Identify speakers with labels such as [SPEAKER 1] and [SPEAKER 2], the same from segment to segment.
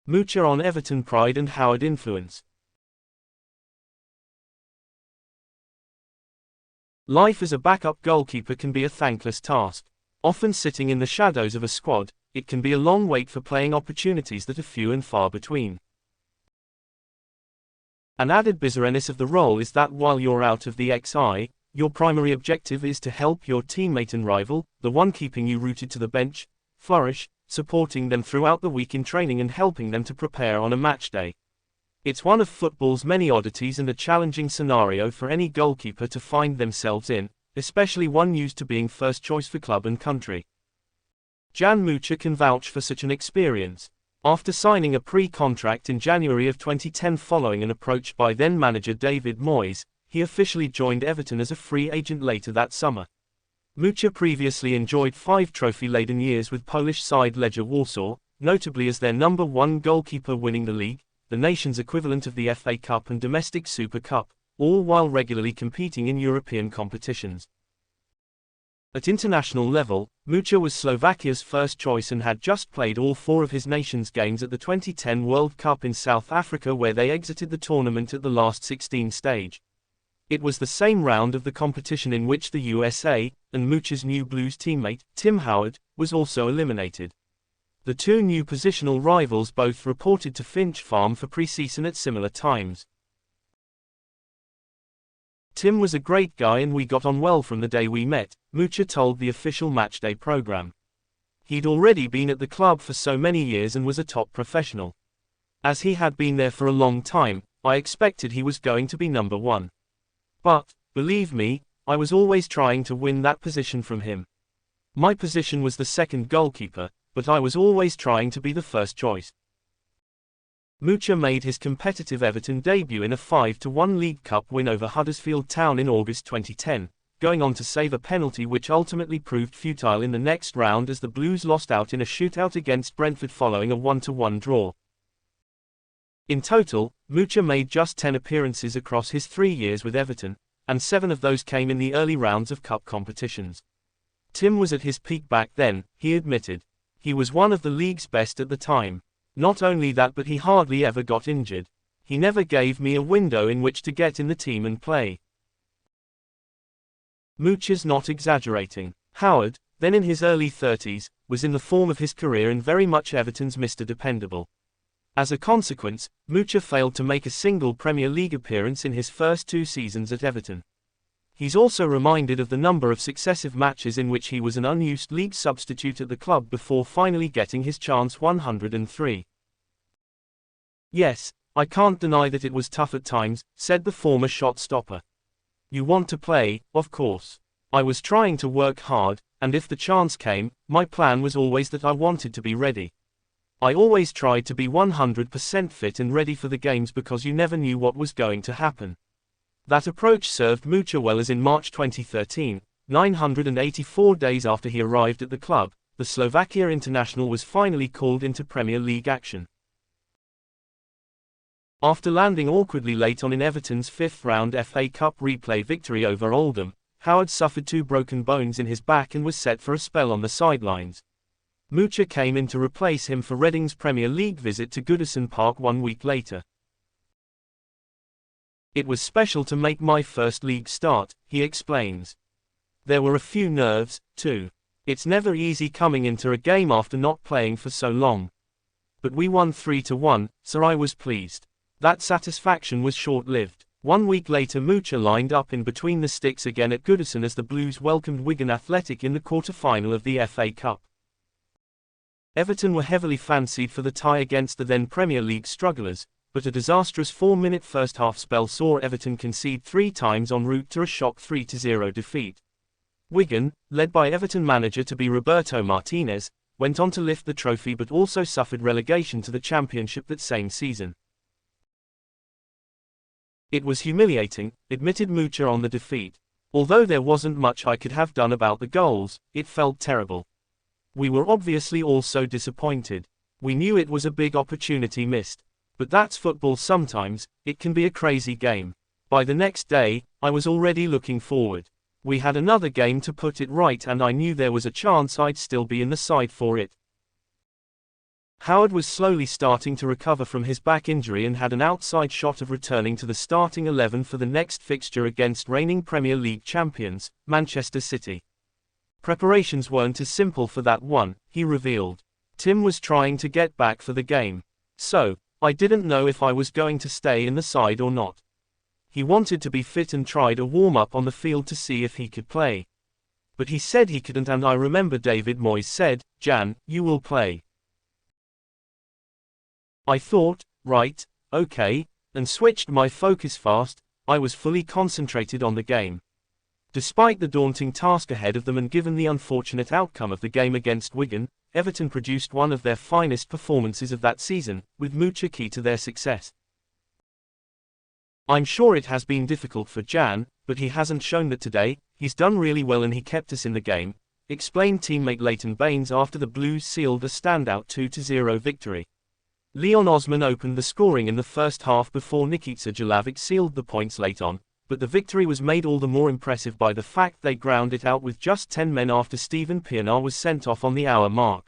[SPEAKER 1] Mucha on Everton pride and Howard influence. Life as a backup goalkeeper can be a thankless task. Often sitting in the shadows of a squad, it can be a long wait for playing opportunities that are few and far between. An added bizarreness of the role is that while you're out of the XI, your primary objective is to help your teammate and rival, the one keeping you rooted to the bench, flourish, supporting them throughout the week in training and helping them to prepare on a match day. It's one of football's many oddities and a challenging scenario for any goalkeeper to find themselves in, especially one used to being first choice for club and country. Jan Mucha can vouch for such an experience. After signing a pre-contract in January of 2010 following an approach by then-manager David Moyes, he officially joined Everton as a free agent later that summer. Mucha previously enjoyed 5 trophy-laden years with Polish side Legia Warsaw, notably as their number 1 goalkeeper winning the league, the nation's equivalent of the FA Cup and domestic Super Cup, all while regularly competing in European competitions. At international level, Mucha was Slovakia's first choice and had just played all 4 of his nation's games at the 2010 World Cup in South Africa, where they exited the tournament at the last 16 stage. It was the same round of the competition in which the USA, and Mucha's new Blues teammate, Tim Howard, was also eliminated. The 2 new positional rivals both reported to Finch Farm for pre-season at similar times. Tim was a great guy and we got on well from the day we met, Mucha told the official matchday program. He'd already been at the club for so many years and was a top professional. As he had been there for a long time, I expected he was going to be number 1. But, believe me, I was always trying to win that position from him. My position was the second goalkeeper, but I was always trying to be the first choice. Mucha made his competitive Everton debut in a 5-1 League Cup win over Huddersfield Town in August 2010, going on to save a penalty which ultimately proved futile in the next round as the Blues lost out in a shootout against Brentford following a 1-1 draw. In total, Mucha made just 10 appearances across his 3 years with Everton, and 7 of those came in the early rounds of cup competitions. Tim was at his peak back then, he admitted. He was one of the league's best at the time. Not only that, but he hardly ever got injured. He never gave me a window in which to get in the team and play. Mucha's not exaggerating. Howard, then in his early 30s, was in the form of his career and very much Everton's Mr. Dependable. As a consequence, Mucha failed to make a single Premier League appearance in his first 2 seasons at Everton. He's also reminded of the number of successive matches in which he was an unused league substitute at the club before finally getting his chance 103. Yes, I can't deny that it was tough at times, said the former shot stopper. You want to play, of course. I was trying to work hard, and if the chance came, my plan was always that I wanted to be ready. I always tried to be 100% fit and ready for the games because you never knew what was going to happen. That approach served Mucha well, as in March 2013, 984 days after he arrived at the club, the Slovakia international was finally called into Premier League action. After landing awkwardly late on in Everton's 5th round FA Cup replay victory over Oldham, Howard suffered 2 broken bones in his back and was set for a spell on the sidelines. Mucha came in to replace him for Reading's Premier League visit to Goodison Park 1 week later. It was special to make my first league start, he explains. There were a few nerves, too. It's never easy coming into a game after not playing for so long. But we won 3-1, so I was pleased. That satisfaction was short-lived. 1 week later, Mucha lined up in between the sticks again at Goodison as the Blues welcomed Wigan Athletic in the quarter-final of the FA Cup. Everton were heavily fancied for the tie against the then Premier League strugglers, but a disastrous 4-minute first-half spell saw Everton concede 3 times en route to a shock 3-0 defeat. Wigan, led by Everton manager-to-be Roberto Martinez, went on to lift the trophy but also suffered relegation to the Championship that same season. It was humiliating, admitted Mucha on the defeat. Although there wasn't much I could have done about the goals, it felt terrible. We were obviously all so disappointed. We knew it was a big opportunity missed. But that's football sometimes, it can be a crazy game. By the next day, I was already looking forward. We had another game to put it right and I knew there was a chance I'd still be in the side for it. Howard was slowly starting to recover from his back injury and had an outside shot of returning to the starting 11 for the next fixture against reigning Premier League champions, Manchester City. Preparations weren't as simple for that one, he revealed. Tim was trying to get back for the game. So, I didn't know if I was going to stay in the side or not. He wanted to be fit and tried a warm-up on the field to see if he could play. But he said he couldn't, and I remember David Moyes said, "Jan, you will play." I thought, right, okay, and switched my focus fast. I was fully concentrated on the game. Despite the daunting task ahead of them and given the unfortunate outcome of the game against Wigan, Everton produced one of their finest performances of that season, with Mucha key to their success. I'm sure it has been difficult for Jan, but he hasn't shown that today. He's done really well and he kept us in the game, explained teammate Leighton Baines after the Blues sealed a standout 2-0 victory. Leon Osman opened the scoring in the first half before Nikita Jelavic sealed the points late on, but the victory was made all the more impressive by the fact they ground it out with just 10 men after Steven Pienaar was sent off on the hour mark.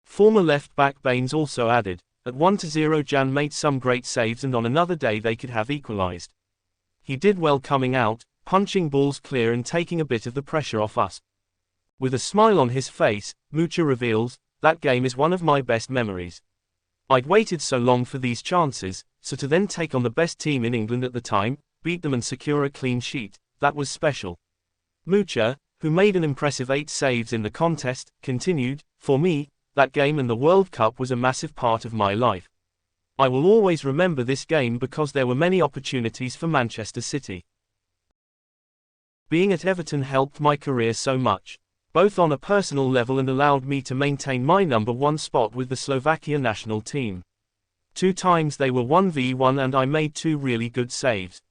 [SPEAKER 1] Former left-back Baines also added, at 1-0 Jan made some great saves and on another day they could have equalised. He did well coming out, punching balls clear and taking a bit of the pressure off us. With a smile on his face, Mucha reveals, that game is one of my best memories. I'd waited so long for these chances, so to then take on the best team in England at the time, beat them and secure a clean sheet, that was special. Mucha, who made an impressive 8 saves in the contest, continued, for me, that game and the World Cup was a massive part of my life. I will always remember this game because there were many opportunities for Manchester City. Being at Everton helped my career so much, both on a personal level and allowed me to maintain my #1 spot with the Slovakia national team. 2 times they were 1v1 and I made 2 really good saves.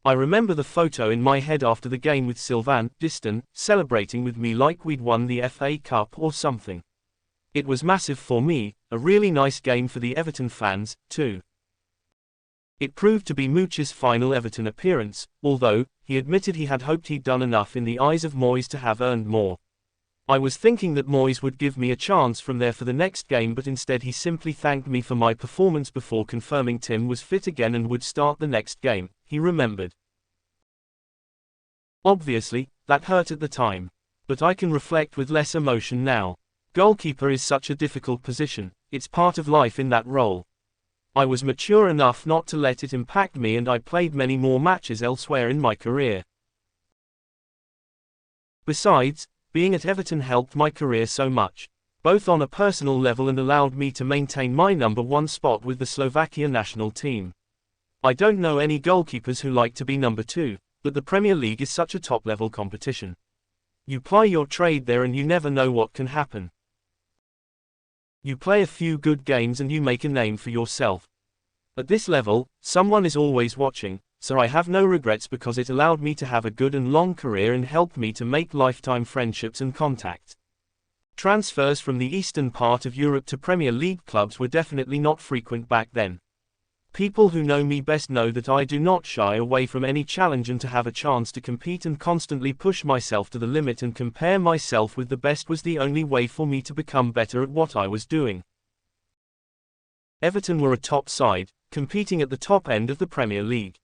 [SPEAKER 1] I remember the photo in my head after the game with Sylvain Distin, celebrating with me like we'd won the FA Cup or something. It was massive for me, a really nice game for the Everton fans, too. It proved to be Mucha's final Everton appearance, although, he admitted he had hoped he'd done enough in the eyes of Moyes to have earned more. I was thinking that Moyes would give me a chance from there for the next game, but instead he simply thanked me for my performance before confirming Tim was fit again and would start the next game, he remembered. Obviously, that hurt at the time. But I can reflect with less emotion now. Goalkeeper is such a difficult position, it's part of life in that role. I was mature enough not to let it impact me and I played many more matches elsewhere in my career. Besides, being at Everton helped my career so much, both on a personal level and allowed me to maintain my #1 spot with the Slovakia national team. I don't know any goalkeepers who like to be #2, but the Premier League is such a top-level competition. You ply your trade there and you never know what can happen. You play a few good games and you make a name for yourself. At this level, someone is always watching, so I have no regrets because it allowed me to have a good and long career and helped me to make lifetime friendships and contacts. Transfers from the eastern part of Europe to Premier League clubs were definitely not frequent back then. People who know me best know that I do not shy away from any challenge, and to have a chance to compete and constantly push myself to the limit and compare myself with the best was the only way for me to become better at what I was doing. Everton were a top side, competing at the top end of the Premier League.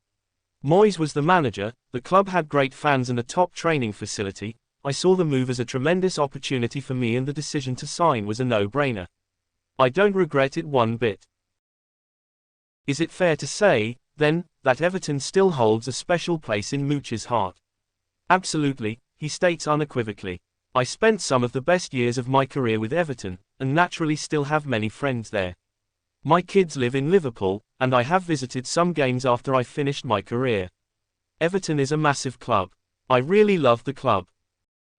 [SPEAKER 1] Moyes was the manager, the club had great fans and a top training facility. I saw the move as a tremendous opportunity for me and the decision to sign was a no-brainer. I don't regret it one bit. Is it fair to say, then, that Everton still holds a special place in Mucha's heart? Absolutely, he states unequivocally. I spent some of the best years of my career with Everton, and naturally still have many friends there. My kids live in Liverpool, and I have visited some games after I finished my career. Everton is a massive club. I really love the club.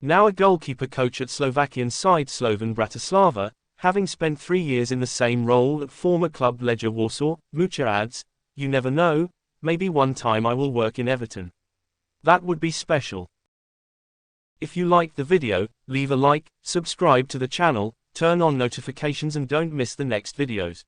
[SPEAKER 1] Now a goalkeeper coach at Slovakian side Slovan Bratislava, having spent 3 years in the same role at former club Legia Warsaw, Mucha adds, you never know, maybe one time I will work in Everton. That would be special. If you liked the video, leave a like, subscribe to the channel, turn on notifications and don't miss the next videos.